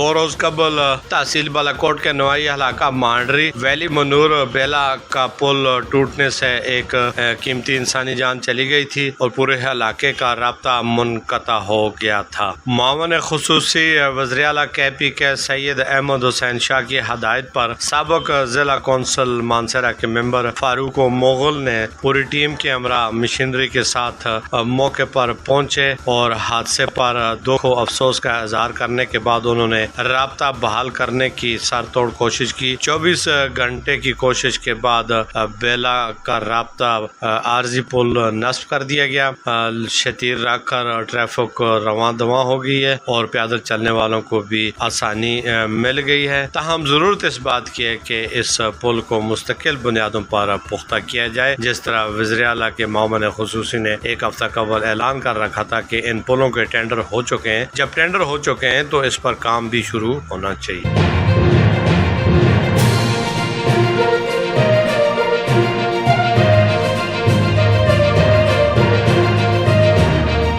2 روز قبل تحصیل بالاکوٹ کے نوائی علاقہ مانڈری ویلی منور بیلا کا پل ٹوٹنے سے ایک قیمتی انسانی جان چلی گئی تھی اور پورے علاقے کا رابطہ منقطع ہو گیا تھا۔ معاون خصوصی وزیر اعلیٰ KP کے سید احمد حسین شاہ کی ہدایت پر سابق ضلع کونسل مانسہرہ کے ممبر فاروق مغل نے پوری ٹیم کے ہمراہ مشینری کے ساتھ موقع پر پہنچے اور حادثے پر دکھ و افسوس کا اظہار کرنے کے بعد انہوں نے رابطہ بحال کرنے کی سر توڑ کوشش کی۔ 24 گھنٹے کی کوشش کے بعد بیلا کا رابطہ عارضی پل نصب کر دیا گیا، شتیر رکھ کر ٹریفک رواں دواں ہو گئی ہے اور پیدل چلنے والوں کو بھی آسانی مل گئی ہے۔ تاہم ضرورت اس بات کی ہے کہ اس پل کو مستقل بنیادوں پر پختہ کیا جائے، جس طرح وزیر اعلیٰ کے معاون خصوصی نے ایک ہفتہ قبل اعلان کر رکھا تھا کہ ان پلوں کے ٹینڈر ہو چکے ہیں۔ جب ٹینڈر ہو چکے ہیں تو اس پر کام بھی شروع ہونا چاہیے۔